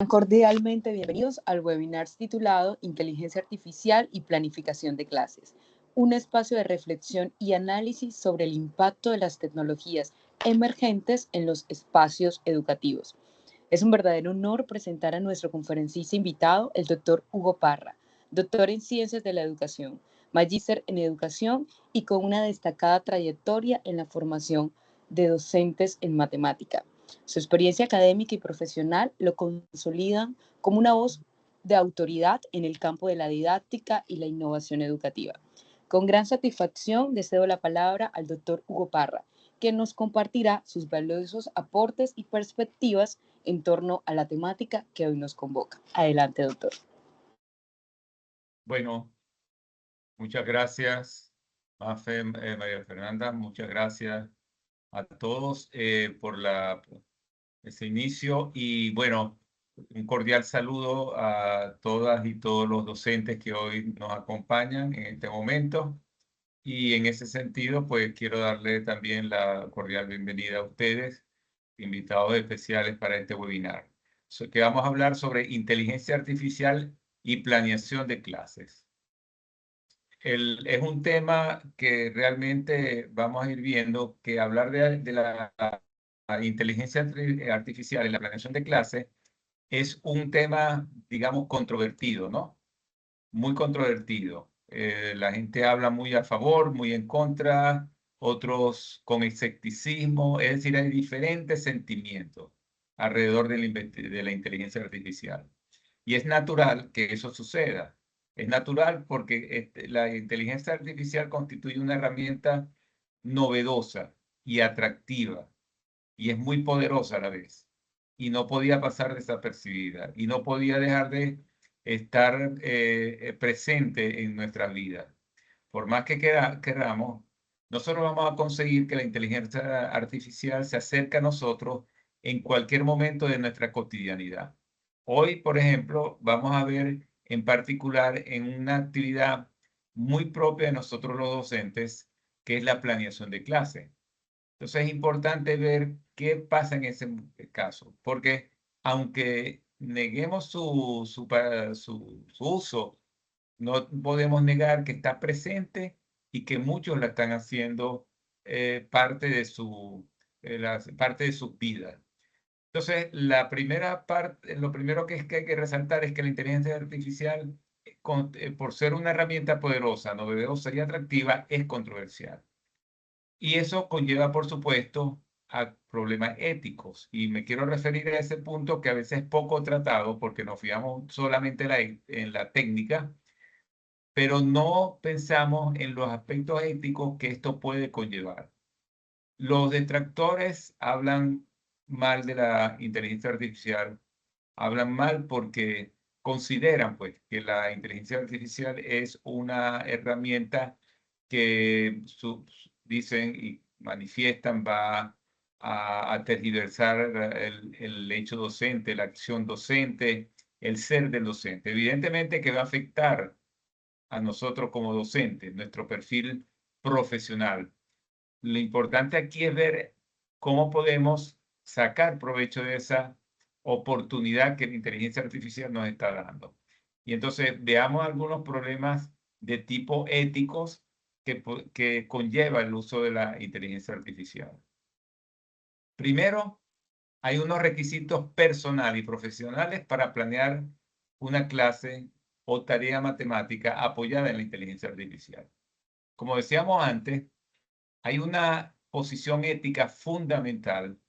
Cordialmente bienvenidos al webinar titulado Inteligencia Artificial y Planificación de Clases, un espacio de reflexión y análisis sobre el impacto de las tecnologías emergentes en los espacios educativos. Es un verdadero honor presentar a nuestro conferencista invitado, el doctor Hugo Parra, doctor en Ciencias de la Educación, magíster en Educación y con una destacada trayectoria en la formación de docentes en matemática. Su experiencia académica y profesional lo consolidan como una voz de autoridad en el campo de la didáctica y la innovación educativa. Con gran satisfacción le cedo la palabra al doctor Hugo Parra, quien nos compartirá sus valiosos aportes y perspectivas en torno a la temática que hoy nos convoca. Adelante, doctor. Bueno, muchas gracias, Mafe, María Fernanda, muchas gracias a todos por ese inicio y bueno, un cordial saludo a todas y todos los docentes que hoy nos acompañan en este momento y en ese sentido pues quiero darle también la cordial bienvenida a ustedes, invitados especiales para este webinar, que vamos a hablar sobre inteligencia artificial y planeación de clases. Es un tema que realmente vamos a ir viendo que hablar de la inteligencia artificial en la planeación de clases es un tema, digamos, controvertido, ¿no? Muy controvertido. La gente habla muy a favor, muy en contra, otros con escepticismo, es decir, hay diferentes sentimientos alrededor de la inteligencia artificial. Y es natural que eso suceda. Es natural porque la inteligencia artificial constituye una herramienta novedosa y atractiva y es muy poderosa a la vez. Y no podía pasar desapercibida y no podía dejar de estar presente en nuestras vidas. Por más que queramos, nosotros vamos a conseguir que la inteligencia artificial se acerque a nosotros en cualquier momento de nuestra cotidianidad. Hoy, por ejemplo, vamos a ver en particular en una actividad muy propia de nosotros los docentes, que es la planeación de clase. Entonces es importante ver qué pasa en ese caso, porque aunque neguemos su uso, no podemos negar que está presente y que muchos la están haciendo parte de parte de sus vidas. Entonces, la primera parte, lo primero que hay que resaltar es que la inteligencia artificial, por ser una herramienta poderosa, novedosa y atractiva, es controversial. Y eso conlleva, por supuesto, a problemas éticos. Y me quiero referir a ese punto que a veces es poco tratado porque nos fijamos solamente en la técnica, pero no pensamos en los aspectos éticos que esto puede conllevar. Los detractores hablan mal de la inteligencia artificial, hablan mal porque consideran pues que la inteligencia artificial es una herramienta que dicen y manifiestan va a tergiversar el hecho docente, la acción docente, el ser del docente. Evidentemente que va a afectar a nosotros como docentes, nuestro perfil profesional. Lo importante aquí es ver cómo podemos sacar provecho de esa oportunidad que la inteligencia artificial nos está dando. Y entonces veamos algunos problemas de tipo éticos que conlleva el uso de la inteligencia artificial. Primero, hay unos requisitos personales y profesionales para planear una clase o tarea matemática apoyada en la inteligencia artificial. Como decíamos antes, hay una posición ética fundamental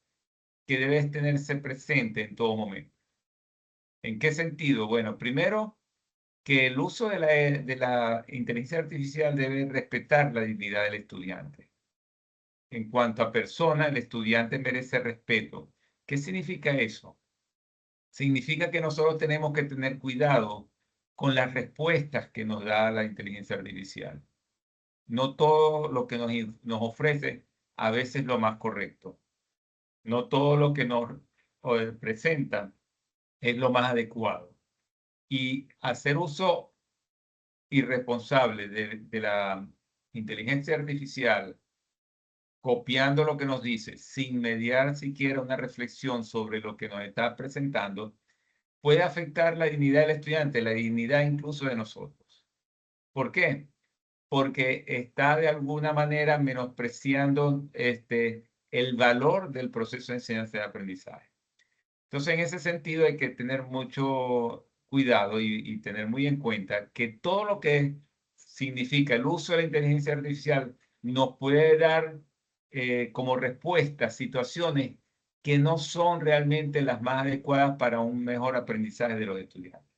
que debe tenerse presente en todo momento. ¿En qué sentido? Bueno, primero, que el uso de la inteligencia artificial debe respetar la dignidad del estudiante. En cuanto a persona, el estudiante merece respeto. ¿Qué significa eso? Significa que nosotros tenemos que tener cuidado con las respuestas que nos da la inteligencia artificial. No todo lo que nos ofrece a veces es lo más correcto. No todo lo que nos presenta es lo más adecuado. Y hacer uso irresponsable de la inteligencia artificial, copiando lo que nos dice, sin mediar siquiera una reflexión sobre lo que nos está presentando, puede afectar la dignidad del estudiante, la dignidad incluso de nosotros. ¿Por qué? Porque está de alguna manera menospreciando el valor del proceso de enseñanza y aprendizaje. Entonces, en ese sentido hay que tener mucho cuidado y tener muy en cuenta que todo lo que significa el uso de la inteligencia artificial nos puede dar como respuesta situaciones que no son realmente las más adecuadas para un mejor aprendizaje de los estudiantes.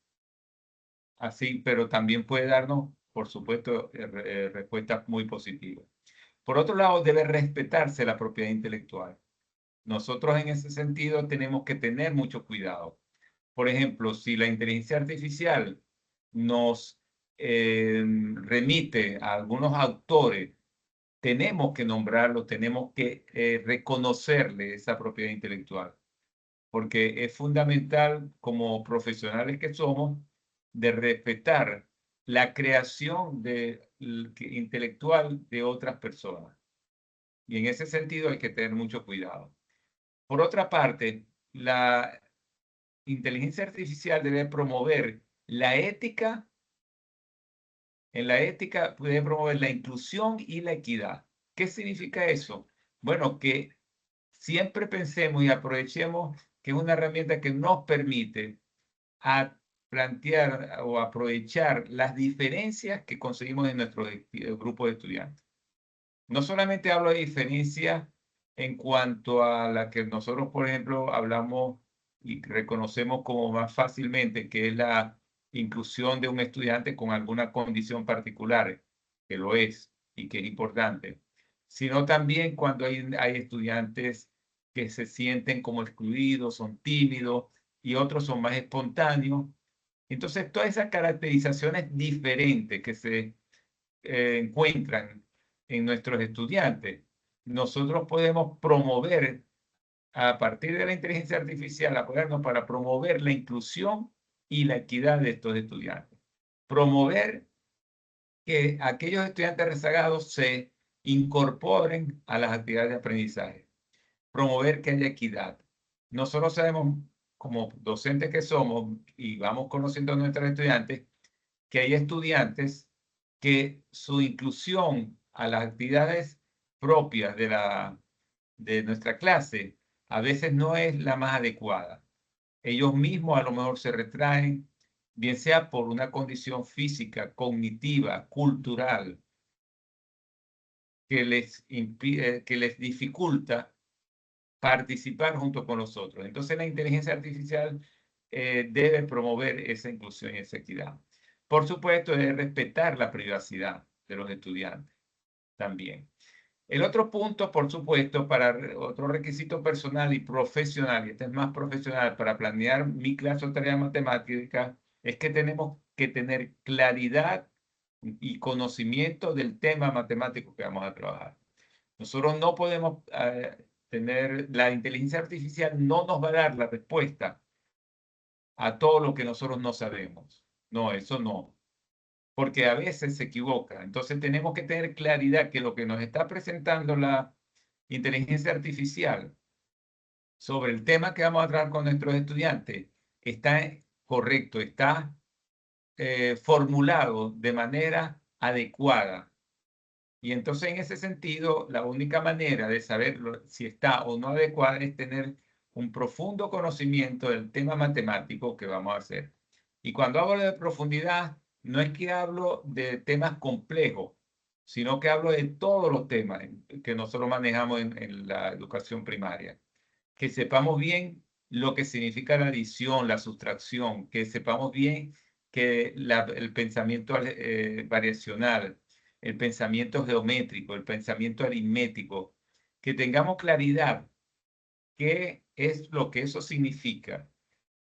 Así, pero también puede darnos, por supuesto, respuestas muy positivas. Por otro lado, debe respetarse la propiedad intelectual. Nosotros en ese sentido tenemos que tener mucho cuidado. Por ejemplo, si la inteligencia artificial nos remite a algunos autores, tenemos que nombrarlos, tenemos que reconocerle esa propiedad intelectual, porque es fundamental como profesionales que somos de respetar la creación intelectual de otras personas. Y en ese sentido hay que tener mucho cuidado. Por otra parte, la inteligencia artificial debe promover la ética. En la ética debe promover la inclusión y la equidad. ¿Qué significa eso? Bueno, que siempre pensemos y aprovechemos que es una herramienta que nos permite plantear o aprovechar las diferencias que conseguimos en nuestro grupo de estudiantes. No solamente hablo de diferencias en cuanto a la que nosotros, por ejemplo, hablamos y reconocemos como más fácilmente, que es la inclusión de un estudiante con alguna condición particular, que lo es y que es importante, sino también cuando hay estudiantes que se sienten como excluidos, son tímidos y otros son más espontáneos. Entonces, todas esas caracterizaciones diferentes que se encuentran en nuestros estudiantes, nosotros podemos promover a partir de la inteligencia artificial, apoyarnos para promover la inclusión y la equidad de estos estudiantes. Promover que aquellos estudiantes rezagados se incorporen a las actividades de aprendizaje. Promover que haya equidad. Nosotros sabemos, como docentes que somos, y vamos conociendo a nuestros estudiantes, que hay estudiantes que su inclusión a las actividades propias de nuestra clase a veces no es la más adecuada. Ellos mismos a lo mejor se retraen, bien sea por una condición física, cognitiva, cultural, que les dificulta participar junto con los otros. Entonces la inteligencia artificial debe promover esa inclusión y esa equidad. Por supuesto, debe respetar la privacidad de los estudiantes también. El otro punto, por supuesto, otro requisito personal y profesional, y este es más profesional, para planear mi clase o tarea matemática, es que tenemos que tener claridad y conocimiento del tema matemático que vamos a trabajar. Nosotros no podemos la inteligencia artificial no nos va a dar la respuesta a todo lo que nosotros no sabemos. No, eso no, porque a veces se equivoca. Entonces tenemos que tener claridad que lo que nos está presentando la inteligencia artificial sobre el tema que vamos a tratar con nuestros estudiantes está correcto, está formulado de manera adecuada. Y entonces, en ese sentido, la única manera de saber si está o no adecuada es tener un profundo conocimiento del tema matemático que vamos a hacer. Y cuando hablo de profundidad, no es que hablo de temas complejos, sino que hablo de todos los temas que nosotros manejamos en la educación primaria. Que sepamos bien lo que significa la adición, la sustracción, que sepamos bien que el pensamiento variacional, el pensamiento geométrico, el pensamiento aritmético, que tengamos claridad qué es lo que eso significa,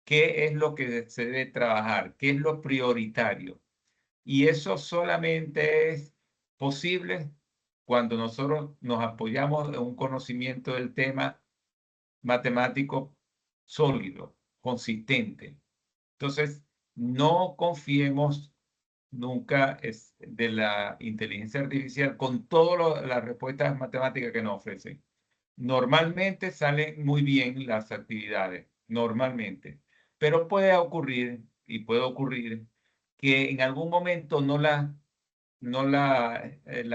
qué es lo que se debe trabajar, qué es lo prioritario. Y eso solamente es posible cuando nosotros nos apoyamos en un conocimiento del tema matemático sólido, consistente. Entonces, no confiemos nunca de la inteligencia artificial con todas las respuestas matemáticas que nos ofrecen. Normalmente salen muy bien las actividades, normalmente, Pero puede ocurrir, y puede ocurrir, que en algún momento la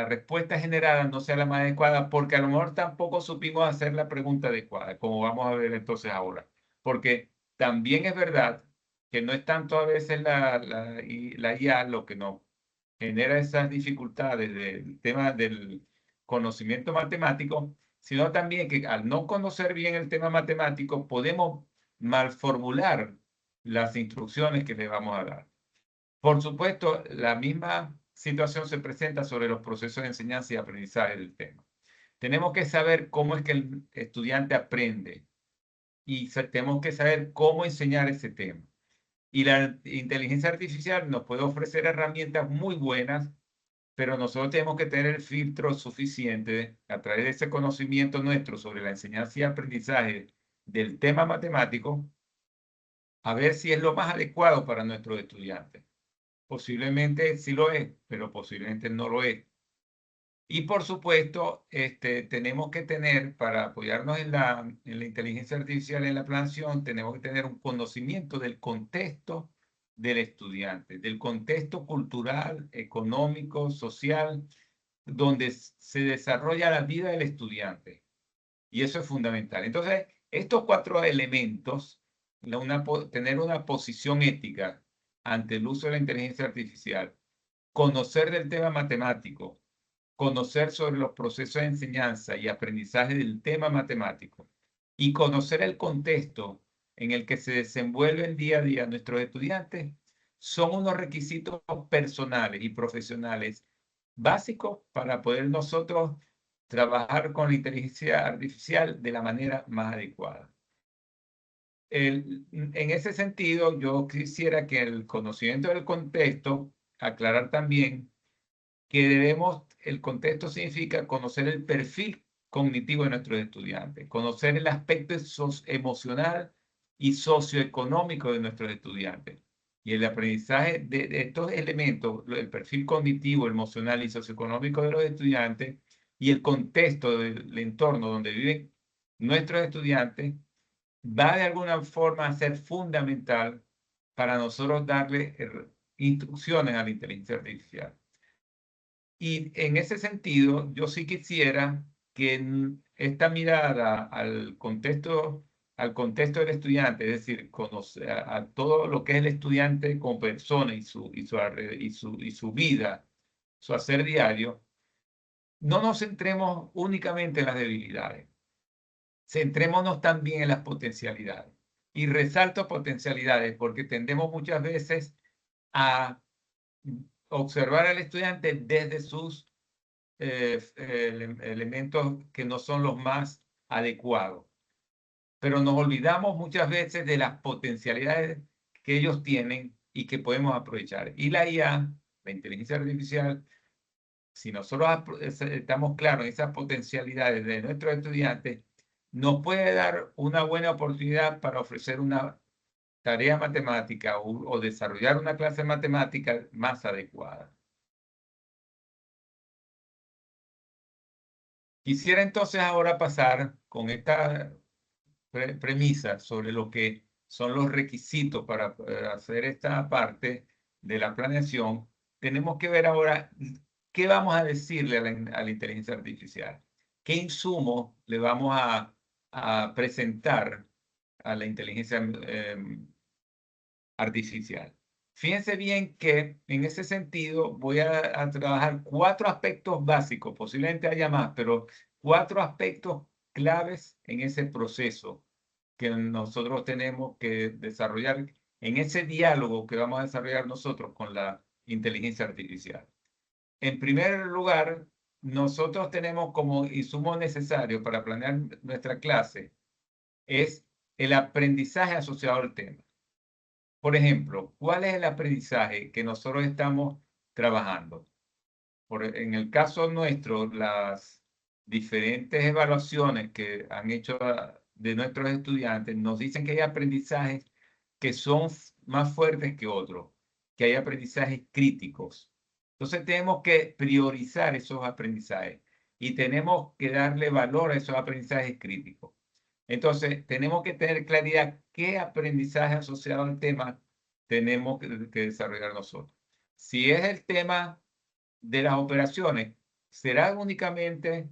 respuesta generada no sea la más adecuada, porque a lo mejor tampoco supimos hacer la pregunta adecuada, como vamos a ver entonces ahora. Porque también es verdad que no es tanto a veces la IA lo que nos genera esas dificultades del tema del conocimiento matemático, sino también que al no conocer bien el tema matemático podemos malformular las instrucciones que le vamos a dar. Por supuesto, la misma situación se presenta sobre los procesos de enseñanza y aprendizaje del tema. Tenemos que saber cómo es que el estudiante aprende y tenemos que saber cómo enseñar ese tema. Y la inteligencia artificial nos puede ofrecer herramientas muy buenas, pero nosotros tenemos que tener el filtro suficiente a través de ese conocimiento nuestro sobre la enseñanza y aprendizaje del tema matemático, a ver si es lo más adecuado para nuestros estudiantes. Posiblemente sí lo es, pero posiblemente no lo es. Y por supuesto, tenemos que tener, para apoyarnos en la inteligencia artificial en la planeación, tenemos que tener un conocimiento del contexto del estudiante, del contexto cultural, económico, social, donde se desarrolla la vida del estudiante. Y eso es fundamental. Entonces, estos 4 elementos, tener una posición ética ante el uso de la inteligencia artificial, conocer del tema matemático, conocer sobre los procesos de enseñanza y aprendizaje del tema matemático y conocer el contexto en el que se desenvuelven día a día nuestros estudiantes, son unos requisitos personales y profesionales básicos para poder nosotros trabajar con la inteligencia artificial de la manera más adecuada. En ese sentido, yo quisiera que el conocimiento del contexto, aclarar también que el contexto significa conocer el perfil cognitivo de nuestros estudiantes, conocer el aspecto emocional y socioeconómico de nuestros estudiantes. Y el aprendizaje de estos elementos, el perfil cognitivo, emocional y socioeconómico de los estudiantes y el contexto del entorno donde viven nuestros estudiantes, va de alguna forma a ser fundamental para nosotros darle instrucciones a la inteligencia artificial. Y en ese sentido, yo sí quisiera que esta mirada al contexto del estudiante, es decir, conocer a todo lo que es el estudiante como persona y su vida, su hacer diario, no nos centremos únicamente en las debilidades, centrémonos también en las potencialidades. Y resalto potencialidades porque tendemos muchas veces a observar al estudiante desde sus elementos que no son los más adecuados. Pero nos olvidamos muchas veces de las potencialidades que ellos tienen y que podemos aprovechar. Y la IA, la inteligencia artificial, si nosotros estamos claros en esas potencialidades de nuestros estudiantes, nos puede dar una buena oportunidad para ofrecer una tarea matemática o desarrollar una clase matemática más adecuada. Quisiera entonces ahora pasar con esta premisa sobre lo que son los requisitos para hacer esta parte de la planeación. Tenemos que ver ahora qué vamos a decirle a la inteligencia artificial, qué insumo le vamos a presentar a la inteligencia artificial. Fíjense bien que en ese sentido voy a trabajar 4 aspectos básicos, posiblemente haya más, pero 4 aspectos claves en ese proceso que nosotros tenemos que desarrollar en ese diálogo que vamos a desarrollar nosotros con la inteligencia artificial. En primer lugar, nosotros tenemos como insumo necesario para planear nuestra clase es el aprendizaje asociado al tema. Por ejemplo, ¿cuál es el aprendizaje que nosotros estamos trabajando? En el caso nuestro, las diferentes evaluaciones que han hecho de nuestros estudiantes nos dicen que hay aprendizajes que son más fuertes que otros, que hay aprendizajes críticos. Entonces tenemos que priorizar esos aprendizajes y tenemos que darle valor a esos aprendizajes críticos. Entonces, tenemos que tener claridad qué aprendizaje asociado al tema tenemos que desarrollar nosotros. Si es el tema de las operaciones, ¿será únicamente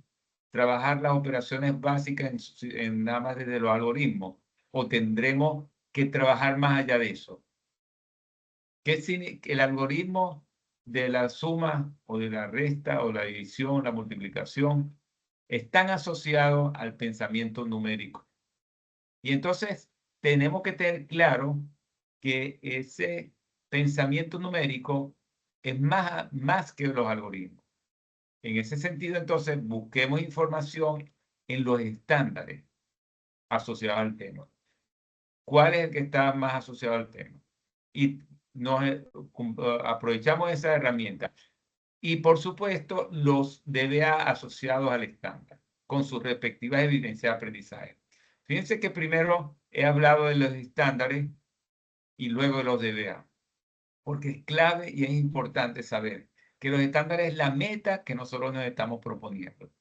trabajar las operaciones básicas en nada más desde los algoritmos? ¿O tendremos que trabajar más allá de eso? ¿Qué significa el algoritmo de la suma o de la resta o la división, la multiplicación? Están asociados al pensamiento numérico. Y entonces tenemos que tener claro que ese pensamiento numérico es más que los algoritmos. En ese sentido, entonces, busquemos información en los estándares asociados al tema. ¿Cuál es el que está más asociado al tema? Y nos aprovechamos esa herramienta. Y, por supuesto, los DBA asociados al estándar, con sus respectivas evidencias de aprendizaje. Fíjense que primero he hablado de los estándares y luego de los DBA, porque es clave y es importante saber que los estándares es la meta que nosotros nos estamos proponiendo.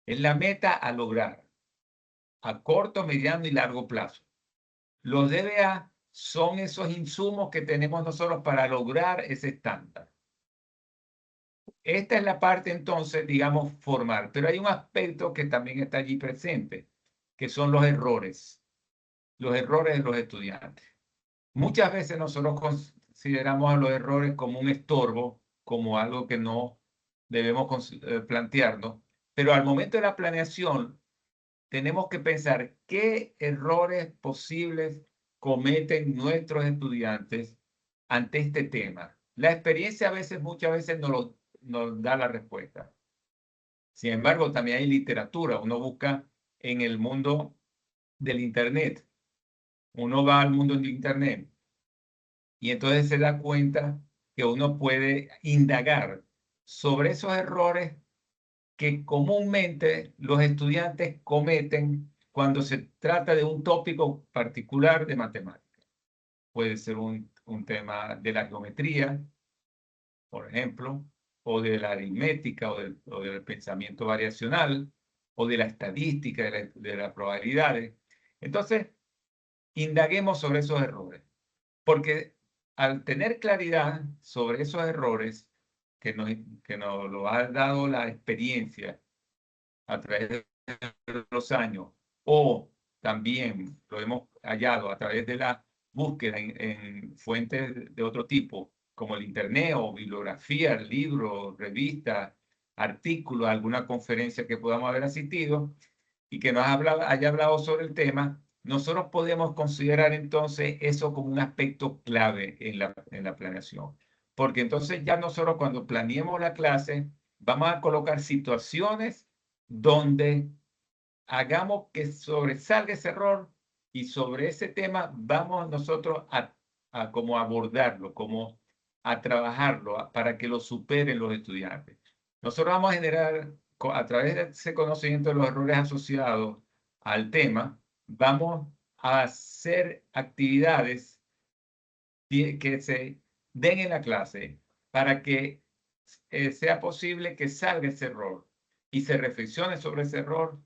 Es la meta a lograr a corto, mediano y largo plazo. Los DBA son esos insumos que tenemos nosotros para lograr ese estándar. Esta es la parte entonces, digamos, formal, pero hay un aspecto que también está allí presente, que son los errores de los estudiantes. Muchas veces nosotros consideramos a los errores como un estorbo, como algo que no debemos plantearnos, pero al momento de la planeación tenemos que pensar qué errores posibles cometen nuestros estudiantes ante este tema. La experiencia muchas veces nos da la respuesta. Sin embargo, también hay literatura. Uno busca en el mundo del Internet. Uno va al mundo del Internet y entonces se da cuenta que uno puede indagar sobre esos errores que comúnmente los estudiantes cometen cuando se trata de un tópico particular de matemáticas. Puede ser un tema de la geometría, por ejemplo, o de la aritmética, o del pensamiento variacional, o de la estadística, de las probabilidades. Entonces, indaguemos sobre esos errores, porque al tener claridad sobre esos errores que nos lo ha dado la experiencia a través de los años, o también lo hemos hallado a través de la búsqueda en fuentes de otro tipo, como el Internet o bibliografía, libros, revistas, artículos, alguna conferencia que podamos haber asistido y que haya hablado sobre el tema, nosotros podemos considerar entonces eso como un aspecto clave en la planeación. Porque entonces ya nosotros cuando planeemos la clase, vamos a colocar situaciones donde hagamos que sobresalga ese error y sobre ese tema vamos nosotros a cómo abordarlo, como a trabajarlo para que lo superen los estudiantes. Nosotros vamos a generar, a través de ese conocimiento de los errores asociados al tema, vamos a hacer actividades que se den en la clase para que sea posible que salga ese error y se reflexione sobre ese error,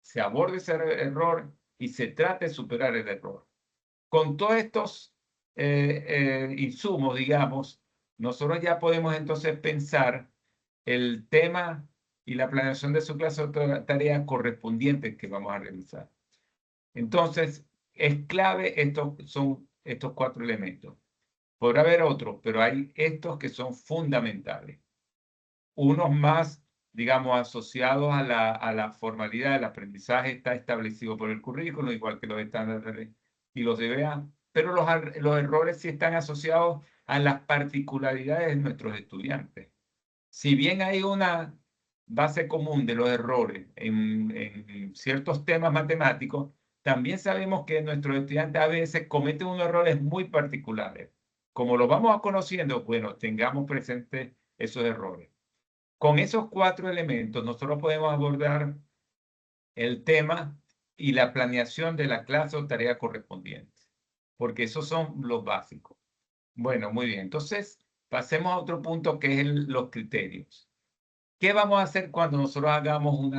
se aborde ese error y se trate de superar el error. Con todos estos insumos, digamos, nosotros ya podemos entonces pensar el tema y la planeación de su clase o tarea correspondiente que vamos a realizar. Entonces, es clave, son estos 4 elementos. Podrá haber otros, pero hay estos que son fundamentales. Unos más, digamos, asociados a la formalidad del aprendizaje, está establecido por el currículo, igual que los estándares y los DBA, pero los errores sí están asociados a las particularidades de nuestros estudiantes. Si bien hay una base común de los errores en ciertos temas matemáticos, también sabemos que nuestros estudiantes a veces cometen unos errores muy particulares. Como los vamos conociendo, bueno, tengamos presentes esos errores. Con esos 4 elementos, nosotros podemos abordar el tema y la planeación de la clase o tarea correspondiente, porque esos son los básicos. Bueno, muy bien. Entonces, pasemos a otro punto que es los criterios. ¿Qué vamos a hacer cuando nosotros hagamos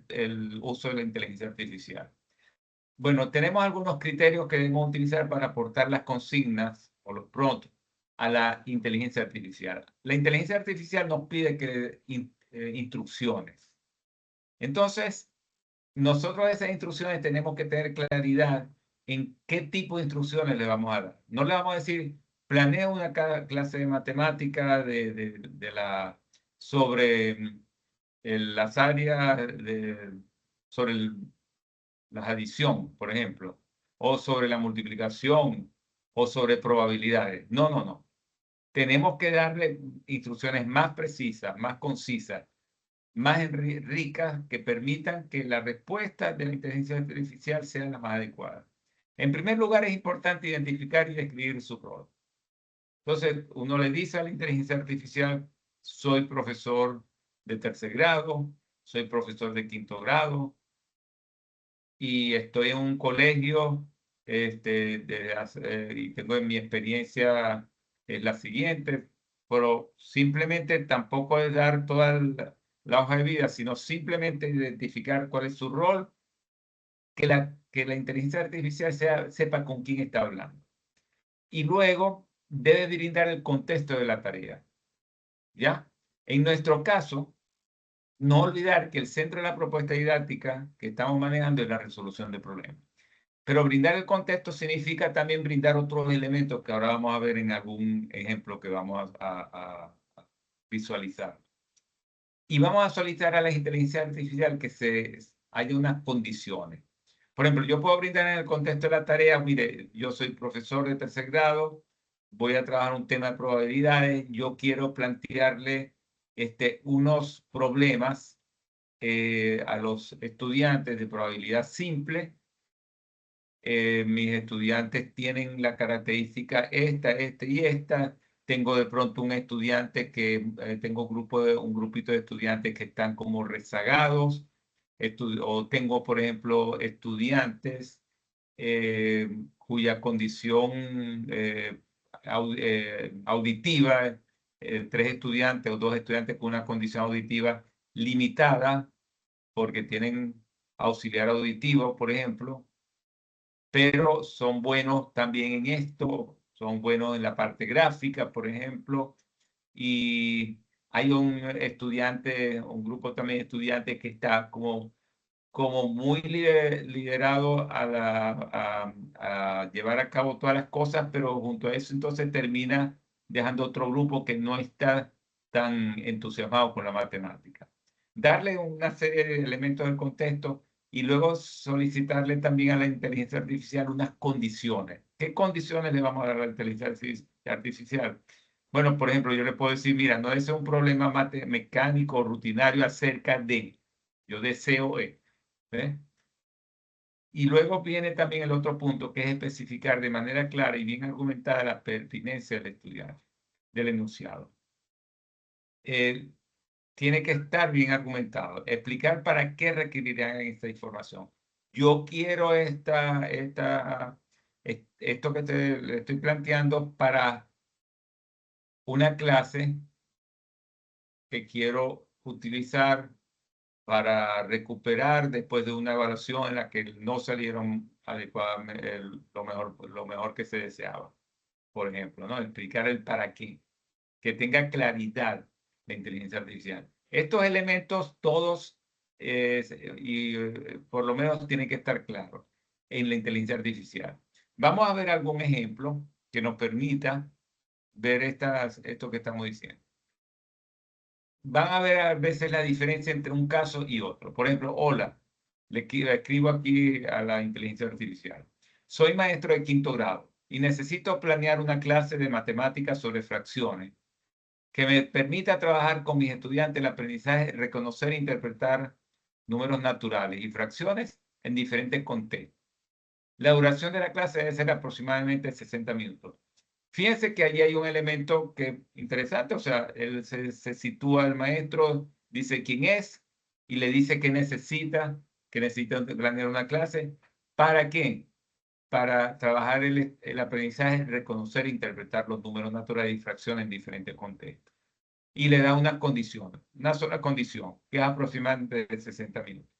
el uso de la inteligencia artificial? bueno, tenemos algunos criterios que debemos utilizar para aportar las consignas o los prompts a la inteligencia artificial. La inteligencia artificial nos pide que instrucciones. Entonces, nosotros esas instrucciones tenemos que tener claridad en qué tipo de instrucciones le vamos a dar. No le vamos a decir, planea una clase de matemática sobre las áreas sobre la adición, por ejemplo, o sobre la multiplicación, o sobre probabilidades. No, no, no. Tenemos que darle instrucciones más precisas, más concisas, más ricas, que permitan que la respuesta de la inteligencia artificial sea la más adecuada. En primer lugar, es importante identificar y describir su rol. Entonces, uno le dice a la inteligencia artificial, soy profesor de tercer grado, soy profesor de quinto grado, y estoy en un colegio y tengo en mi experiencia la siguiente, pero simplemente tampoco es dar toda la hoja de vida, sino simplemente identificar cuál es su rol, que la inteligencia artificial sepa con quién está hablando. Y luego debe brindar el contexto de la tarea. ¿Ya? En nuestro caso, no olvidar que el centro de la propuesta didáctica que estamos manejando es la resolución de problemas. Pero brindar el contexto significa también brindar otros elementos que ahora vamos a ver en algún ejemplo que vamos a visualizar. Y vamos a solicitar a la inteligencia artificial que haya unas condiciones. Por ejemplo, yo puedo brindar en el contexto de la tarea, mire, yo soy profesor de tercer grado, voy a trabajar un tema de probabilidades, yo quiero plantearle unos problemas a los estudiantes de probabilidad simple. Mis estudiantes tienen la característica esta y esta. Tengo de pronto un estudiante tengo un grupito de estudiantes que están como rezagados, o tengo, por ejemplo, estudiantes cuya condición auditiva, 3 estudiantes o 2 estudiantes con una condición auditiva limitada, porque tienen auxiliar auditivo, por ejemplo, pero son buenos también en esto, son buenos en la parte gráfica, por ejemplo, y hay un grupo también de estudiantes que está como muy liderado a llevar a cabo todas las cosas, pero junto a eso entonces termina dejando otro grupo que no está tan entusiasmado con la matemática. Darle una serie de elementos del contexto y luego solicitarle también a la inteligencia artificial unas condiciones. ¿Qué condiciones le vamos a dar a la inteligencia artificial? Bueno, por ejemplo, yo le puedo decir, mira, no es un problema mecánico o rutinario acerca de, yo deseo ¿eh? Y luego viene también el otro punto, que es especificar de manera clara y bien argumentada la pertinencia del estudiante, del enunciado. Tiene que estar bien argumentado, explicar para qué requerirán esta información. Yo quiero esto que le estoy planteando para una clase que quiero utilizar para recuperar después de una evaluación en la que no salieron adecuadamente lo mejor que se deseaba. Por ejemplo, ¿no? Explicar el para qué, que tenga claridad la inteligencia artificial. Estos elementos todos, por lo menos tienen que estar claros en la inteligencia artificial. Vamos a ver algún ejemplo que nos permita ver esto que estamos diciendo. Van a ver a veces la diferencia entre un caso y otro. Por ejemplo, hola, le escribo aquí a la inteligencia artificial. Soy maestro de quinto grado y necesito planear una clase de matemáticas sobre fracciones que me permita trabajar con mis estudiantes el aprendizaje, reconocer e interpretar números naturales y fracciones en diferentes contextos. La duración de la clase debe ser aproximadamente 60 minutos. Fíjense que allí hay un elemento que interesante, o sea, él se sitúa el maestro, dice quién es y le dice que necesita planear una clase. ¿Para qué? Para trabajar el aprendizaje, reconocer e interpretar los números naturales y fracciones en diferentes contextos. Y le da una condición, una sola condición, que es aproximadamente de 60 minutos.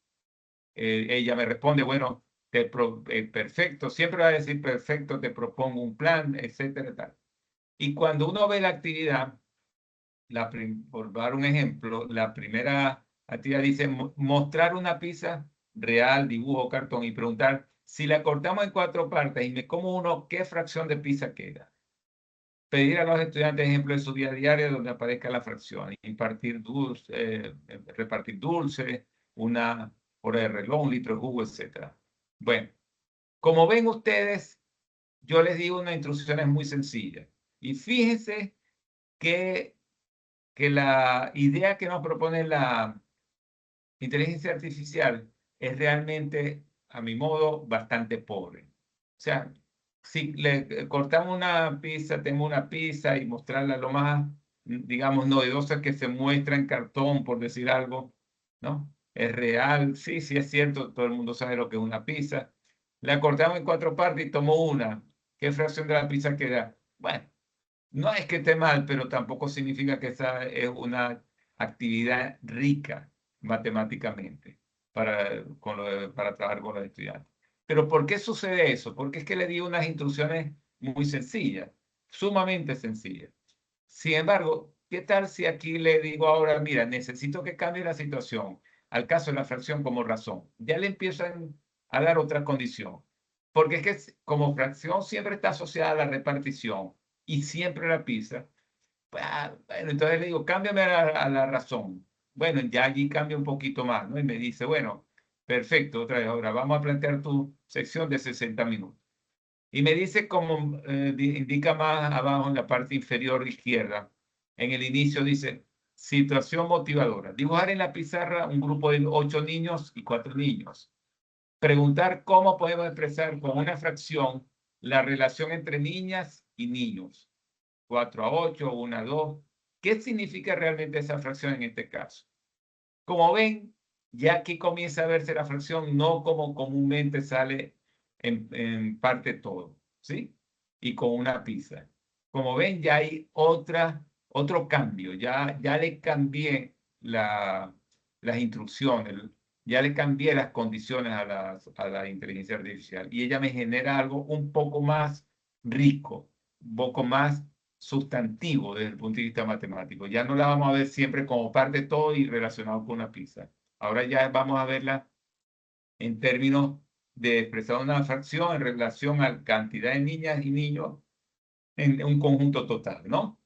Ella me responde, bueno, perfecto, siempre va a decir perfecto, te propongo un plan, etcétera, tal. Y cuando uno ve la actividad, por dar un ejemplo, la primera actividad dice mostrar una pizza real, dibujo, cartón, y preguntar si la cortamos en 4 partes y me como uno, ¿qué fracción de pizza queda? Pedir a los estudiantes ejemplos de su día a día donde aparezca la fracción, impartir repartir dulce, una hora de reloj, un litro de jugo, etc. Bueno, como ven ustedes, yo les digo una instrucción es muy sencilla. Y fíjense que la idea que nos propone la inteligencia artificial es realmente, a mi modo, bastante pobre. O sea, si le cortamos una pizza, tenemos una pizza y mostrarla lo más, digamos, novedosa que se muestra en cartón, por decir algo, ¿no? Es real, sí, sí es cierto, todo el mundo sabe lo que es una pizza. La cortamos en 4 partes y tomo una. ¿Qué fracción de la pizza queda? Bueno, no es que esté mal, pero tampoco significa que esa es una actividad rica matemáticamente para trabajar con los estudiantes. Pero ¿por qué sucede eso? Porque es que le di unas instrucciones muy sencillas, sumamente sencillas. Sin embargo, ¿qué tal si aquí le digo ahora, mira, necesito que cambie la situación al caso de la fracción como razón? Ya le empiezan a dar otra condición. Porque es que como fracción siempre está asociada a la repartición y siempre la pizza. Pues, bueno, entonces le digo, cámbiame a la razón. Bueno, ya allí cambia un poquito más, ¿no? Y me dice, bueno, perfecto, otra vez, ahora vamos a plantear tu sección de 60 minutos. Y me dice, como indica más abajo en la parte inferior izquierda, en el inicio dice, situación motivadora. Dibujar en la pizarra un grupo de 8 niños y 4 niños. Preguntar cómo podemos expresar con una fracción la relación entre niñas y niños. 4 a 8, 1 a 2. ¿Qué significa realmente esa fracción en este caso? Como ven, ya aquí comienza a verse la fracción no como comúnmente sale en parte todo, ¿sí? Y con una pizza. Como ven, ya hay otro cambio. Ya le cambié las instrucciones, ya le cambié las condiciones a la inteligencia artificial. Y ella me genera algo un poco más rico, un poco más sustantivo desde el punto de vista matemático. Ya no la vamos a ver siempre como parte de todo y relacionado con una pizza. Ahora ya vamos a verla en términos de expresar una fracción en relación a la cantidad de niñas y niños en un conjunto total, ¿no?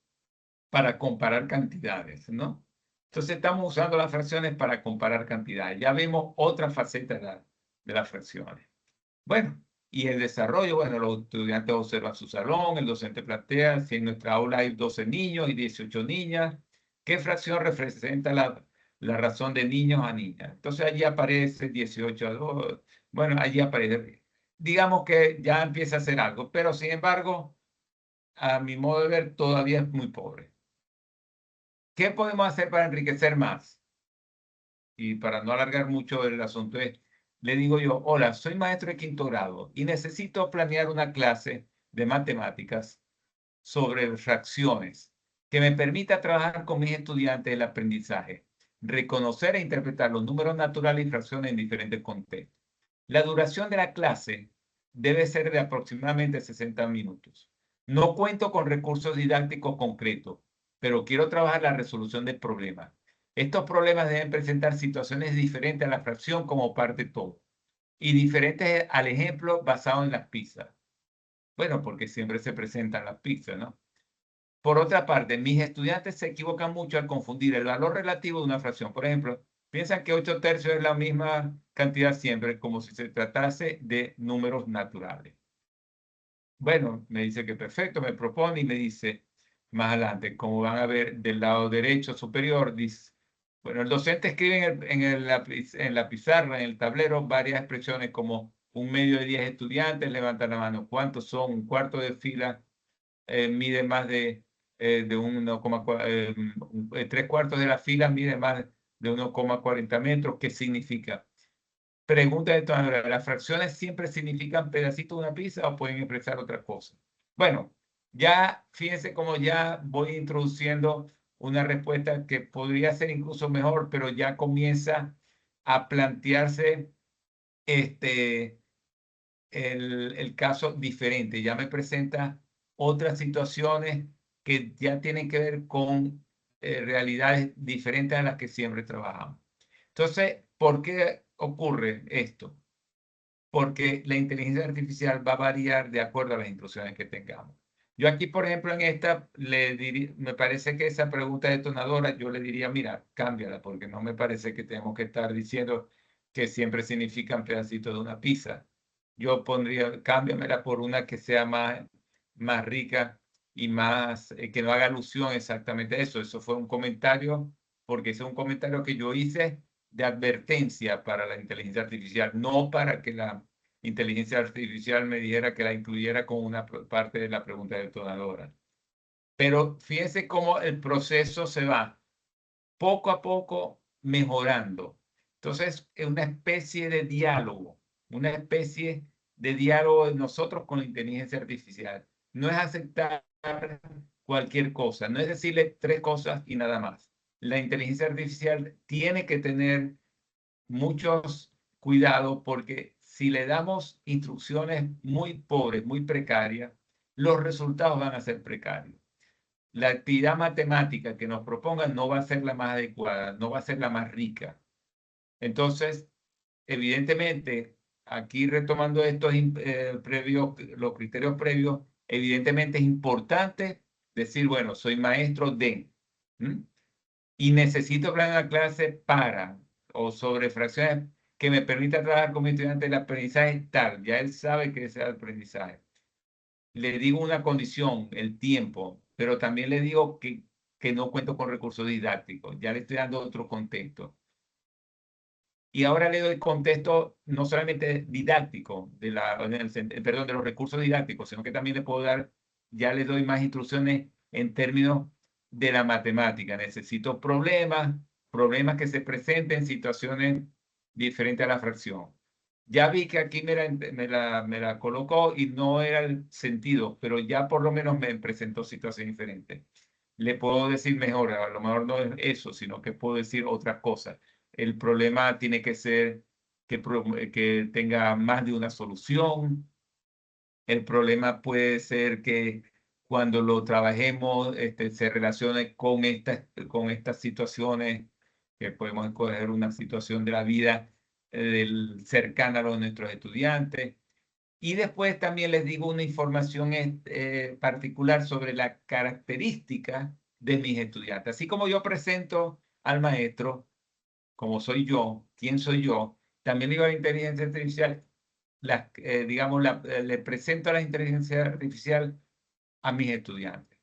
Para comparar cantidades, ¿no? Entonces estamos usando las fracciones para comparar cantidades. Ya vemos otra faceta de las fracciones. Bueno, y el desarrollo, bueno, los estudiantes observan su salón, el docente plantea si en nuestra aula hay 12 niños y 18 niñas, ¿qué fracción representa la razón de niños a niñas? Entonces allí aparece 18 a 2, bueno, allí aparece, digamos que ya empieza a hacer algo, pero sin embargo, a mi modo de ver, todavía es muy pobre. ¿Qué podemos hacer para enriquecer más? Y para no alargar mucho el asunto es, le digo yo, hola, soy maestro de 5º grado y necesito planear una clase de matemáticas sobre fracciones que me permita trabajar con mis estudiantes el aprendizaje, reconocer e interpretar los números naturales y fracciones en diferentes contextos. La duración de la clase debe ser de aproximadamente 60 minutos. No cuento con recursos didácticos concretos, pero quiero trabajar la resolución del problema. Estos problemas deben presentar situaciones diferentes a la fracción como parte de todo y diferentes al ejemplo basado en las pizzas. Bueno, porque siempre se presentan las pizzas, ¿no? Por otra parte, mis estudiantes se equivocan mucho al confundir el valor relativo de una fracción. Por ejemplo, piensan que 8/3 es la misma cantidad siempre, como si se tratase de números naturales. Bueno, me dice que perfecto, me propone y me dice más adelante, como van a ver del lado derecho superior, dice, bueno, el docente escribe en la pizarra, en el tablero, varias expresiones como un medio de 10 estudiantes, levanta la mano, ¿cuántos son? Un cuarto de fila mide más de 3/4 de la fila mide más de 1,40 metros. ¿Qué significa? Pregunta de todas maneras, ¿las fracciones siempre significan pedacitos de una pizza o pueden expresar otra cosa? Bueno, ya fíjense cómo ya voy introduciendo una respuesta que podría ser incluso mejor, pero ya comienza a plantearse el caso diferente, ya me presenta otras situaciones que ya tienen que ver con realidades diferentes a las que siempre trabajamos. Entonces, ¿por qué ocurre esto? Porque la inteligencia artificial va a variar de acuerdo a las instrucciones que tengamos. Yo aquí, por ejemplo, en esta, me parece que esa pregunta detonadora, yo le diría, mira, cámbiala, porque no me parece que tenemos que estar diciendo que siempre significan pedacitos de una pizza. Yo pondría, cámbiamela por una que sea más rica y más, que no haga alusión exactamente a eso. Eso fue un comentario, porque ese es un comentario que yo hice de advertencia para la inteligencia artificial, no para que la inteligencia artificial me dijera que la incluyera con una parte de la pregunta detonadora. Pero fíjense cómo el proceso se va poco a poco mejorando. Entonces, es una especie de diálogo de nosotros con la inteligencia artificial. No es aceptar cualquier cosa, no es decirle 3 cosas y nada más. La inteligencia artificial tiene que tener muchos cuidados porque si le damos instrucciones muy pobres, muy precarias, los resultados van a ser precarios. La actividad matemática que nos propongan no va a ser la más adecuada, no va a ser la más rica. Entonces, evidentemente, aquí retomando estos los criterios previos, evidentemente es importante decir, bueno, soy maestro de, y necesito planear una clase para, o sobre fracciones que me permita trabajar con mi estudiante el aprendizaje tal, ya él sabe que ese es el aprendizaje. Le digo una condición, el tiempo, pero también le digo que no cuento con recursos didácticos, ya le estoy dando otro contexto. Y ahora le doy contexto no solamente didáctico, de los recursos didácticos, sino que también le puedo dar, ya le doy más instrucciones en términos de la matemática. Necesito problemas que se presenten en situaciones diferentes a la fracción. Ya vi que aquí me la colocó y no era el sentido, pero ya por lo menos me presentó situaciones diferentes. Le puedo decir mejor, a lo mejor no es eso, sino que puedo decir otras cosas. El problema tiene que ser que tenga más de una solución. El problema puede ser que cuando lo trabajemos se relacione con estas situaciones, que podemos escoger una situación de la vida cercana a los nuestros estudiantes. Y después también les digo una información particular sobre la característica de mis estudiantes. Así como yo presento al maestro, como soy yo, quién soy yo, también digo a la inteligencia artificial, le presento a la inteligencia artificial a mis estudiantes.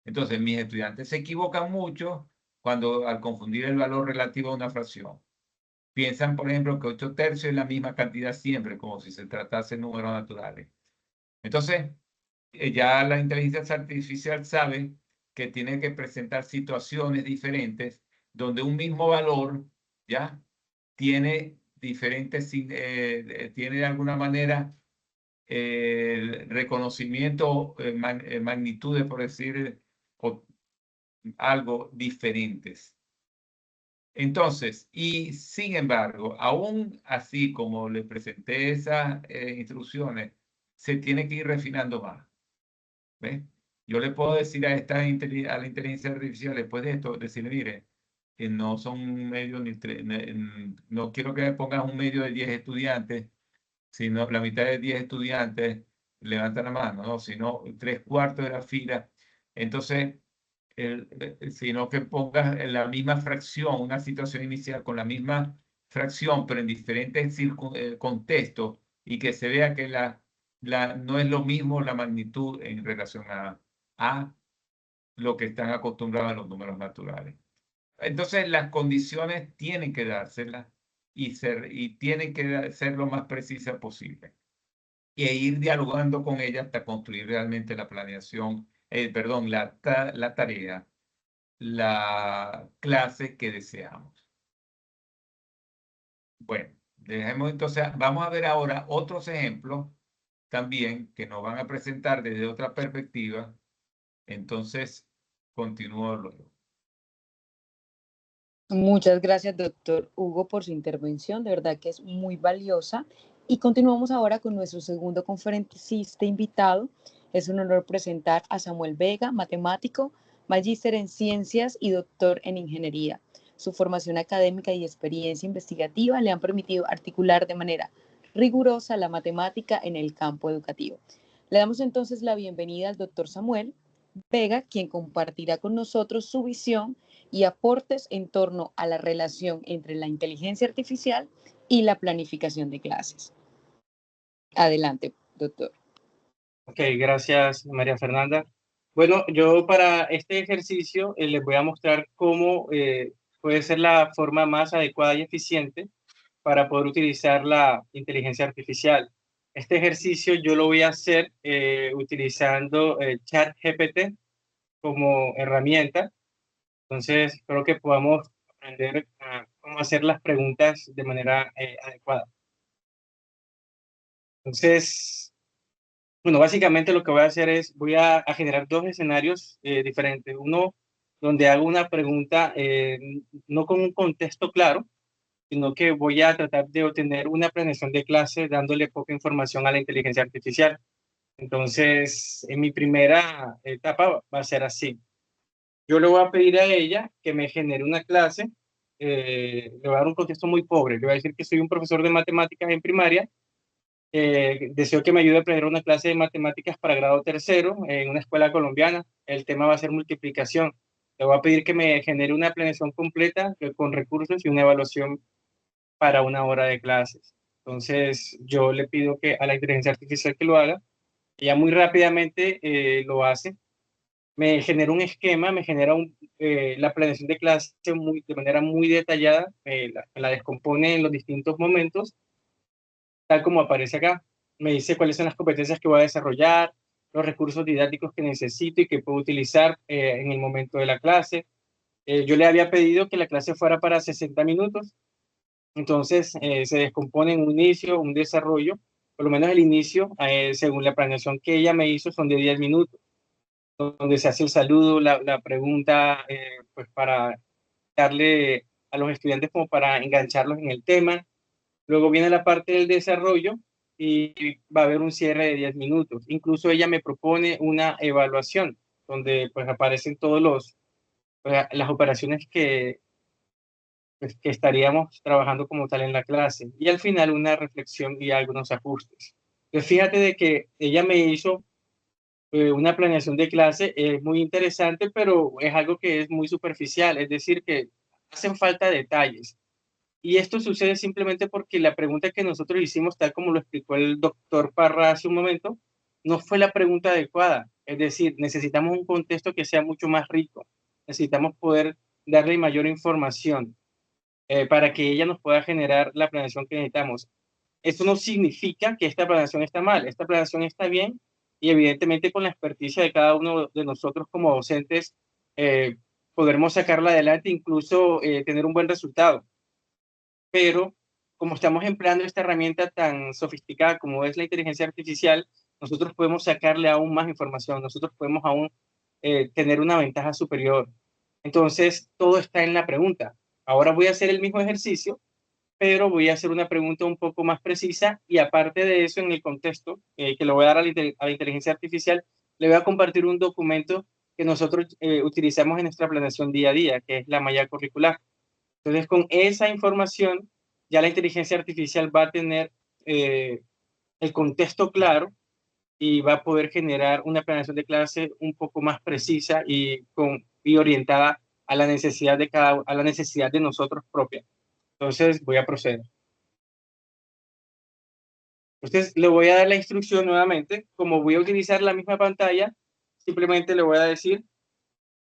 Entonces, mis estudiantes se equivocan mucho cuando al confundir el valor relativo a una fracción. Piensan, por ejemplo, que 8/3 es la misma cantidad siempre, como si se tratase de números naturales. Entonces, ya la inteligencia artificial sabe que tiene que presentar situaciones diferentes donde un mismo valor, ¿ya? Tiene diferentes, tiene de alguna manera reconocimiento, magnitudes, por decir, o algo diferentes. Entonces, y sin embargo, aún así como le presenté esas instrucciones, se tiene que ir refinando más. ¿Ves? Yo le puedo decir a a la inteligencia artificial después de esto, decirle, mire, que no son un medio no quiero que me pongas un medio de 10 estudiantes, sino la mitad de 10 estudiantes levantan la mano, ¿no? Sino 3/4 de la fila. Entonces, sino que pongas en la misma fracción, una situación inicial con la misma fracción, pero en diferentes contextos, y que se vea que no es lo mismo la magnitud en relación a lo que están acostumbrados a los números naturales. Entonces, las condiciones tienen que dárselas y tienen que ser lo más precisas posible. E ir dialogando con ella hasta construir realmente la planeación, perdón, la tarea, la clase que deseamos. Bueno, dejemos entonces, vamos a ver ahora otros ejemplos también que nos van a presentar desde otra perspectiva. Entonces, continúo luego. Muchas gracias, doctor Hugo, por su intervención. De verdad que es muy valiosa Y continuamos ahora con nuestro segundo conferencista invitado. Es un honor presentar a Samuel Vega, matemático, magíster en ciencias y doctor en ingeniería. Su formación académica y experiencia investigativa le han permitido articular de manera rigurosa la matemática en el campo educativo. Le damos entonces la bienvenida al doctor Samuel Vega, quien compartirá con nosotros su visión y aportes en torno a la relación entre la inteligencia artificial y la planificación de clases. Adelante, doctor. Ok, gracias María Fernanda. Bueno, yo para este ejercicio les voy a mostrar cómo puede ser la forma más adecuada y eficiente para poder utilizar la inteligencia artificial. Este ejercicio yo lo voy a hacer utilizando ChatGPT como herramienta. Entonces, espero que podamos aprender cómo hacer las preguntas de manera adecuada. Entonces, bueno, básicamente lo que voy a hacer es, voy a generar dos escenarios diferentes. Uno donde hago una pregunta no con un contexto claro, sino que voy a tratar de obtener una planeación de clase dándole poca información a la inteligencia artificial. Entonces, en mi primera etapa va a ser así. Yo le voy a pedir a ella que me genere una clase, le voy a dar un contexto muy pobre. Le voy a decir que soy un profesor de matemáticas en primaria. Deseo que me ayude a aprender una clase de matemáticas para grado tercero en una escuela colombiana. El tema va a ser multiplicación. Le voy a pedir que me genere una planeación completa con recursos y una evaluación para una hora de clases. Entonces, yo le pido que a la inteligencia artificial que lo haga. Ella muy rápidamente lo hace. Me genera un esquema, me genera la planeación de clase de manera muy detallada, la descompone en los distintos momentos tal como aparece acá. Me dice cuáles son las competencias que voy a desarrollar, los recursos didácticos que necesito y que puedo utilizar en el momento de la clase. Yo le había pedido que la clase fuera para 60 minutos, entonces se descompone en un inicio, un desarrollo, por lo menos el inicio, según la planeación que ella me hizo, son de 10 minutos, donde se hace el saludo, la pregunta, pues para darle a los estudiantes como para engancharlos en el tema. Luego viene la parte del desarrollo y va a haber un cierre de 10 minutos. Incluso ella me propone una evaluación donde pues aparecen las operaciones que estaríamos trabajando como tal en la clase. Y al final una reflexión y algunos ajustes. Entonces fíjate de que ella me hizo una planeación de clase muy interesante, pero es algo que es muy superficial, es decir, que hacen falta detalles. Y esto sucede simplemente porque la pregunta que nosotros hicimos, tal como lo explicó el doctor Parra hace un momento, no fue la pregunta adecuada. Es decir, necesitamos un contexto que sea mucho más rico. Necesitamos poder darle mayor información para que ella nos pueda generar la planeación que necesitamos. Esto no significa que esta planeación está mal. Esta planeación está bien y evidentemente con la experticia de cada uno de nosotros como docentes eh, podremos sacarla adelante, incluso tener un buen resultado, pero como estamos empleando esta herramienta tan sofisticada como es la inteligencia artificial, nosotros podemos sacarle aún más información, nosotros podemos aún tener una ventaja superior. Entonces, todo está en la pregunta. Ahora voy a hacer el mismo ejercicio, pero voy a hacer una pregunta un poco más precisa y aparte de eso, en el contexto que le voy a dar a la inteligencia artificial, le voy a compartir un documento que nosotros utilizamos en nuestra planeación día a día, que es la malla curricular. Entonces, con esa información, ya la inteligencia artificial va a tener el contexto claro y va a poder generar una planeación de clase un poco más precisa y orientada a la necesidad a la necesidad de nosotros propias. Entonces, voy a proceder. Entonces, le voy a dar la instrucción nuevamente. Como voy a utilizar la misma pantalla, simplemente le voy a decir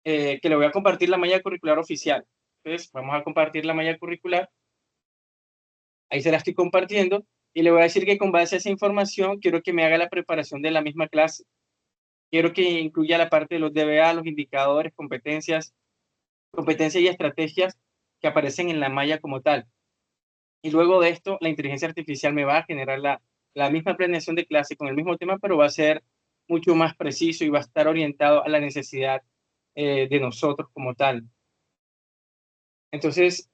que le voy a compartir la malla curricular oficial. Entonces, vamos a compartir la malla curricular. Ahí se la estoy compartiendo y le voy a decir que con base a esa información quiero que me haga la preparación de la misma clase. Quiero que incluya la parte de los DBA, los indicadores, competencias y estrategias que aparecen en la malla como tal. Y luego de esto, la inteligencia artificial me va a generar la misma planeación de clase con el mismo tema, pero va a ser mucho más preciso y va a estar orientado a la necesidad de nosotros como tal. Entonces,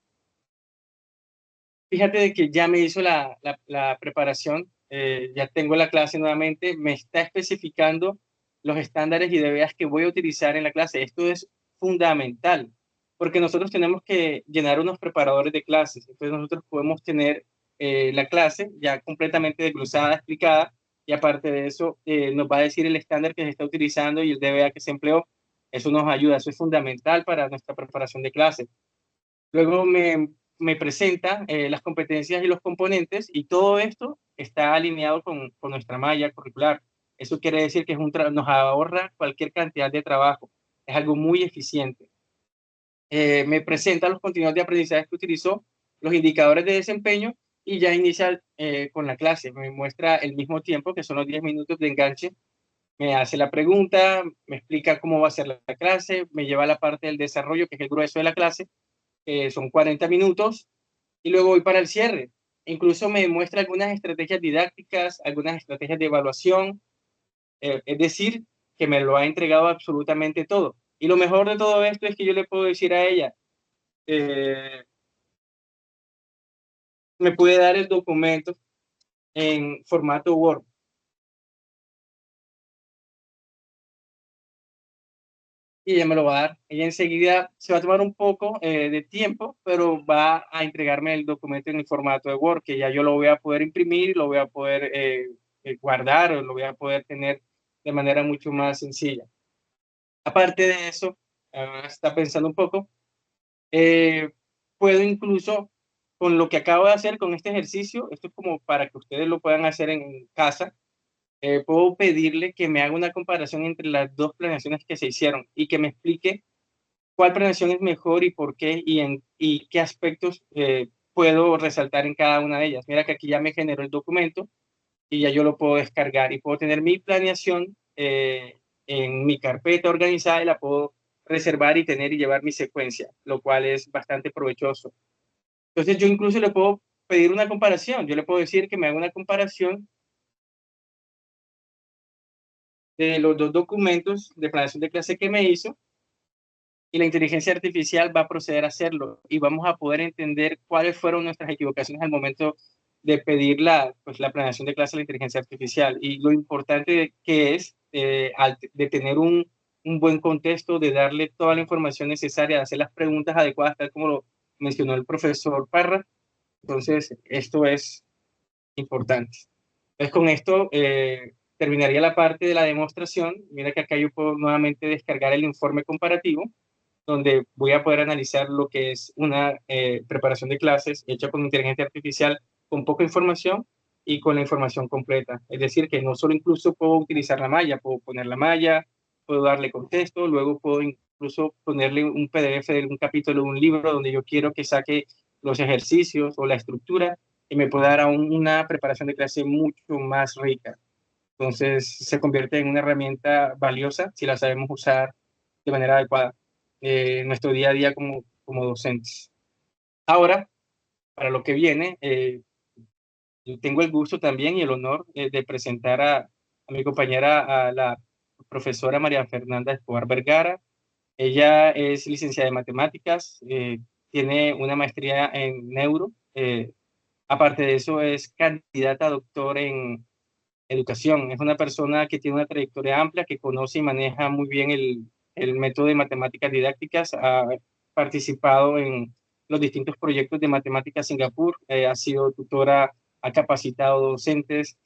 Fíjate de que ya me hizo la preparación, ya tengo la clase nuevamente, me está especificando los estándares y DBAs que voy a utilizar en la clase. Esto es fundamental, porque nosotros tenemos que llenar unos preparadores de clases. Entonces nosotros podemos tener la clase ya completamente desglosada, explicada, y aparte de eso nos va a decir el estándar que se está utilizando y el DBA que se empleó. Eso nos ayuda, eso es fundamental para nuestra preparación de clase. Luego me presenta las competencias y los componentes, y todo esto está alineado con nuestra malla curricular. Eso quiere decir que es nos ahorra cualquier cantidad de trabajo. Es algo muy eficiente. Me presenta los contenidos de aprendizaje que utilizó, los indicadores de desempeño, y ya inicia con la clase. Me muestra el mismo tiempo, que son los 10 minutos de enganche. Me hace la pregunta, me explica cómo va a ser la clase, me lleva a la parte del desarrollo, que es el grueso de la clase, son 40 minutos, y luego voy para el cierre. Incluso me muestra algunas estrategias didácticas, algunas estrategias de evaluación, es decir, que me lo ha entregado absolutamente todo. Y lo mejor de todo esto es que yo le puedo decir a ella, me puede dar el documento en formato Word. Y ella me lo va a dar. Ella enseguida se va a tomar un poco de tiempo, pero va a entregarme el documento en el formato de Word, que ya yo lo voy a poder imprimir, lo voy a poder guardar, o lo voy a poder tener de manera mucho más sencilla. Aparte de eso, está pensando un poco, puedo incluso, con lo que acabo de hacer con este ejercicio, esto es como para que ustedes lo puedan hacer en casa, puedo pedirle que me haga una comparación entre las dos planeaciones que se hicieron y que me explique cuál planeación es mejor y por qué, y qué aspectos puedo resaltar en cada una de ellas. Mira que aquí ya me generó el documento y ya yo lo puedo descargar y puedo tener mi planeación en mi carpeta organizada, y la puedo reservar y tener y llevar mi secuencia, lo cual es bastante provechoso. Entonces yo incluso le puedo pedir una comparación. Yo le puedo decir que me haga una comparación de los dos documentos de planeación de clase que me hizo, y la inteligencia artificial va a proceder a hacerlo, y vamos a poder entender cuáles fueron nuestras equivocaciones al momento de pedir pues, la planeación de clase de la inteligencia artificial, y lo importante que es de tener un buen contexto, de darle toda la información necesaria, de hacer las preguntas adecuadas, tal como lo mencionó el profesor Parra. Entonces, esto es importante. Entonces, con esto terminaría la parte de la demostración. Mira que acá yo puedo nuevamente descargar el informe comparativo, donde voy a poder analizar lo que es una preparación de clases hecha con inteligencia artificial, con poca información y con la información completa. Es decir, que no solo incluso puedo utilizar la malla, puedo poner la malla, puedo darle contexto, luego puedo incluso ponerle un PDF de un capítulo de un libro donde yo quiero que saque los ejercicios o la estructura, y me puede dar aún una preparación de clase mucho más rica. Entonces se convierte en una herramienta valiosa si la sabemos usar de manera adecuada en nuestro día a día como docentes. Ahora, para lo que viene, yo tengo el gusto también y el honor de presentar a mi compañera, a la profesora María Fernanda Escobar Vergara. Ella es licenciada en matemáticas, tiene una maestría en neuro. Aparte de eso, es candidata a doctor en educación. Es una persona que tiene una trayectoria amplia, que conoce y maneja muy bien el método de matemáticas didácticas. Ha participado en los distintos proyectos de matemáticas Singapur, ha sido tutora, ha capacitado docentes,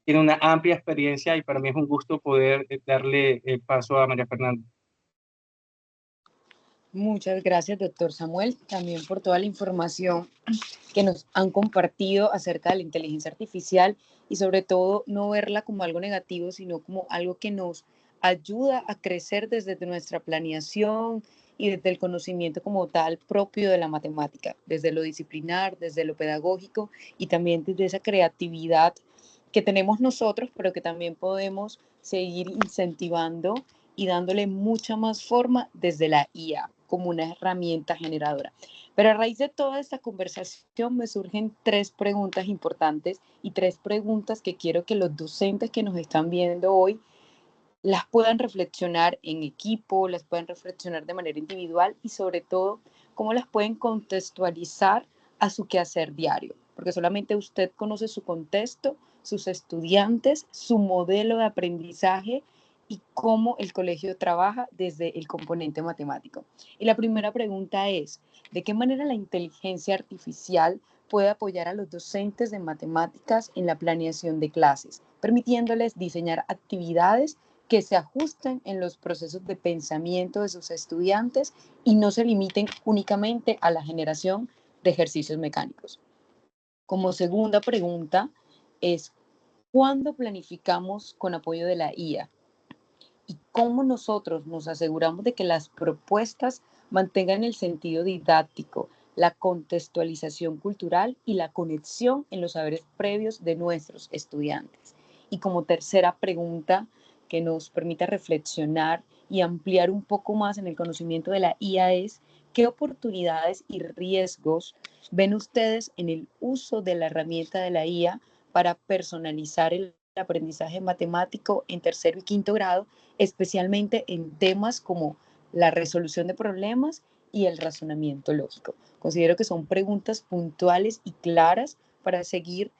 tiene una amplia experiencia, y para mí es un gusto poder darle paso a María Fernanda. Muchas gracias, doctor Samuel, también por toda la información que nos han compartido acerca de la inteligencia artificial, y sobre todo no verla como algo negativo, sino como algo que nos ayuda a crecer desde nuestra planeación y desde el conocimiento como tal propio de la matemática, desde lo disciplinar, desde lo pedagógico, y también desde esa creatividad que tenemos nosotros, pero que también podemos seguir incentivando y dándole mucha más forma desde la IA como una herramienta generadora. Pero a raíz de toda esta conversación me surgen 3 preguntas importantes, y 3 preguntas que quiero que los docentes que nos están viendo hoy las puedan reflexionar en equipo, las puedan reflexionar de manera individual, y sobre todo cómo las pueden contextualizar a su quehacer diario, porque solamente usted conoce su contexto, sus estudiantes, su modelo de aprendizaje y cómo el colegio trabaja desde el componente matemático. Y la primera pregunta es, ¿de qué manera la inteligencia artificial puede apoyar a los docentes de matemáticas en la planeación de clases, permitiéndoles diseñar actividades que se ajusten en los procesos de pensamiento de sus estudiantes y no se limiten únicamente a la generación de ejercicios mecánicos? Como segunda pregunta es, ¿cuándo planificamos con apoyo de la IA? ¿Y cómo nosotros nos aseguramos de que las propuestas mantengan el sentido didáctico, la contextualización cultural y la conexión en los saberes previos de nuestros estudiantes? Y como tercera pregunta que nos permita reflexionar y ampliar un poco más en el conocimiento de la IA es, ¿qué oportunidades y riesgos ven ustedes en el uso de la herramienta de la IA para personalizar el aprendizaje matemático en tercero y quinto grado, especialmente en temas como la resolución de problemas y el razonamiento lógico? Considero que son preguntas puntuales y claras para seguir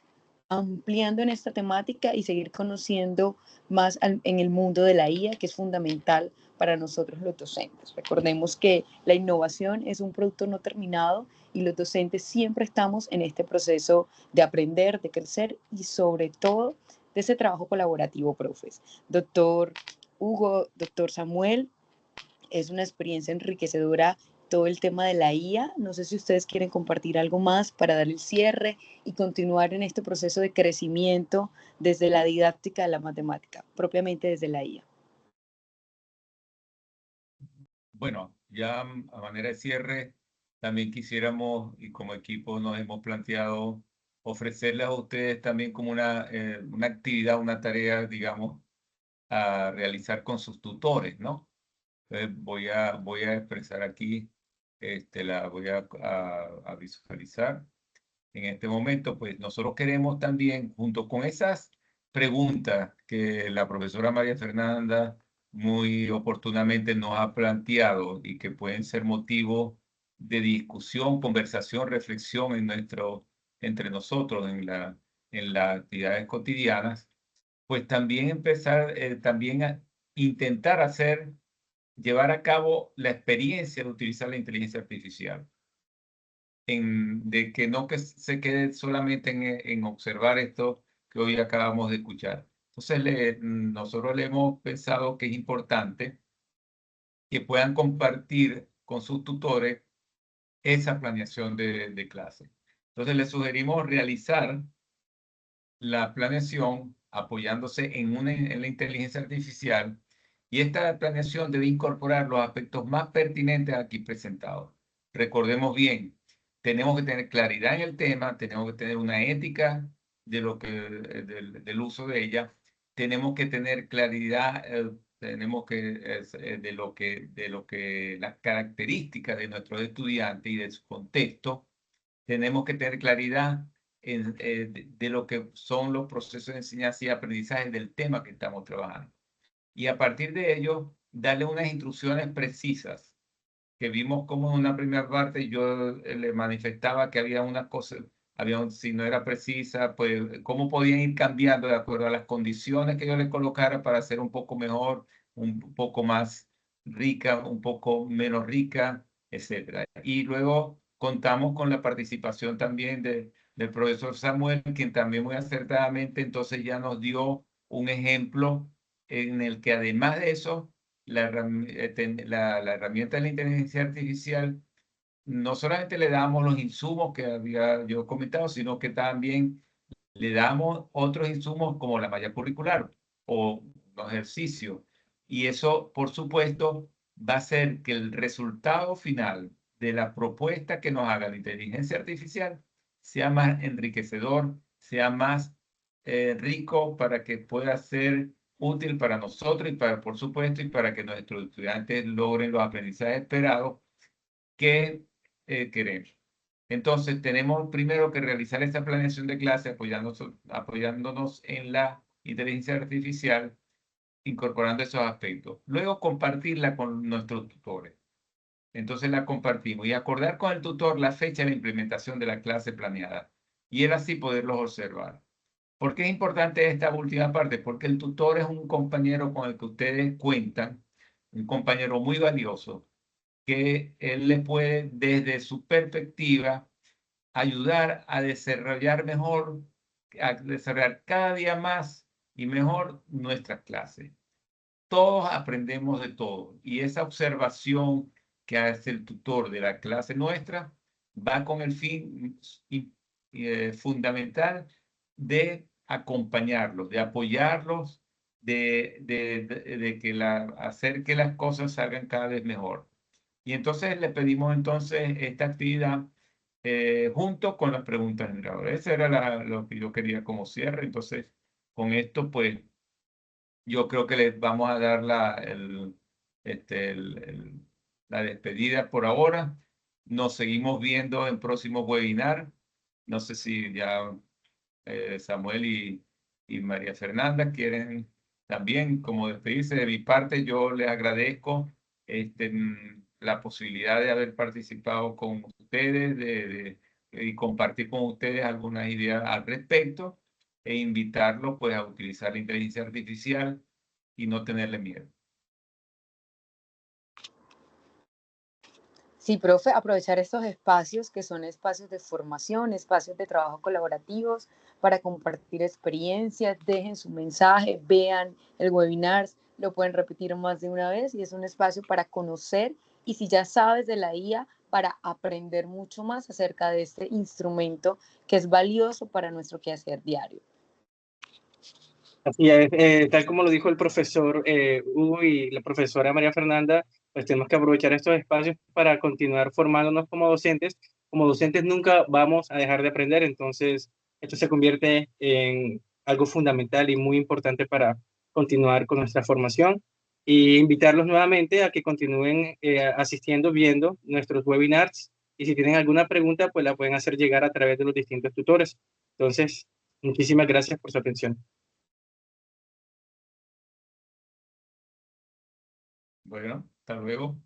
ampliando en esta temática y seguir conociendo más en el mundo de la IA, que es fundamental para nosotros los docentes. Recordemos que la innovación es un producto no terminado y los docentes siempre estamos en este proceso de aprender, de crecer y sobre todo de ese trabajo colaborativo, profes. Doctor Hugo, doctor Samuel, es una experiencia enriquecedora todo el tema de la IA. No sé si ustedes quieren compartir algo más para dar el cierre y continuar en este proceso de crecimiento desde la didáctica de la matemática, propiamente desde la IA. Bueno, ya a manera de cierre, también quisiéramos, y como equipo nos hemos planteado, ofrecerles a ustedes también como una actividad, una tarea, digamos, a realizar con sus tutores, ¿no? Entonces voy a expresar aquí, la voy a visualizar. En este momento, pues nosotros queremos también, junto con esas preguntas que la profesora María Fernanda muy oportunamente nos ha planteado y que pueden ser motivo de discusión, conversación, reflexión entre nosotros en las actividades cotidianas, pues también empezar también a intentar llevar a cabo la experiencia de utilizar la inteligencia artificial de que no que se quede solamente en observar esto que hoy acabamos de escuchar. Entonces, nosotros le hemos pensado que es importante que puedan compartir con sus tutores esa planeación de clase. Entonces, les sugerimos realizar la planeación apoyándose en la inteligencia artificial, y esta planeación debe incorporar los aspectos más pertinentes aquí presentados. Recordemos bien, tenemos que tener claridad en el tema, tenemos que tener una ética del uso de ella, tenemos que tener claridad, tenemos que, de lo que las características de nuestros estudiantes y de su contexto, tenemos que tener claridad de lo que son los procesos de enseñanza y aprendizaje del tema que estamos trabajando. Y a partir de ello, darle unas instrucciones precisas, que vimos como en una primera parte yo le manifestaba que había unas cosas, si no era precisa, pues cómo podían ir cambiando de acuerdo a las condiciones que yo le colocara para hacer un poco mejor, un poco más rica, un poco menos rica, etcétera. Y luego contamos con la participación también del profesor Samuel, quien también muy acertadamente entonces ya nos dio un ejemplo en el que además de eso, la herramienta de la inteligencia artificial no solamente le damos los insumos que había yo comentado, sino que también le damos otros insumos como la malla curricular o los ejercicios. Y eso, por supuesto, va a hacer que el resultado final de la propuesta que nos haga la inteligencia artificial sea más enriquecedor, sea más rico para que pueda ser útil para nosotros y para, por supuesto, y para que nuestros estudiantes logren los aprendizajes esperados que queremos. Entonces, tenemos primero que realizar esta planeación de clase apoyándonos en la inteligencia artificial, incorporando esos aspectos. Luego, compartirla con nuestros tutores. Entonces la compartimos y acordar con el tutor la fecha de la implementación de la clase planeada y él así poderlos observar. ¿Por qué es importante esta última parte? Porque el tutor es un compañero con el que ustedes cuentan, un compañero muy valioso, que él les puede, desde su perspectiva, ayudar a desarrollar mejor, a desarrollar cada día más y mejor nuestras clases. Todos aprendemos de todo y esa observación que hace el tutor de la clase nuestra va con el fin fundamental de acompañarlos, de apoyarlos, de que hacer que las cosas salgan cada vez mejor. Y entonces le pedimos entonces esta actividad junto con las preguntas generadores. Eso era lo que yo quería como cierre. Entonces, con esto, pues, yo creo que les vamos a dar la despedida por ahora. Nos seguimos viendo en próximos webinars. No sé si ya Samuel y María Fernanda quieren también como despedirse. De mi parte, yo les agradezco la posibilidad de haber participado con ustedes y compartir con ustedes algunas ideas al respecto e invitarlos pues a utilizar la inteligencia artificial y no tenerle miedo. Sí, profe, aprovechar estos espacios que son espacios de formación, espacios de trabajo colaborativos para compartir experiencias, dejen su mensaje, vean el webinar, lo pueden repetir más de una vez y es un espacio para conocer y si ya sabes de la IA, para aprender mucho más acerca de este instrumento que es valioso para nuestro quehacer diario. Así es, tal como lo dijo el profesor Hugo y la profesora María Fernanda, pues tenemos que aprovechar estos espacios para continuar formándonos como docentes. Como docentes nunca vamos a dejar de aprender, entonces esto se convierte en algo fundamental y muy importante para continuar con nuestra formación y invitarlos nuevamente a que continúen asistiendo, viendo nuestros webinars y si tienen alguna pregunta, pues la pueden hacer llegar a través de los distintos tutores. Entonces, muchísimas gracias por su atención. Bueno, hasta luego.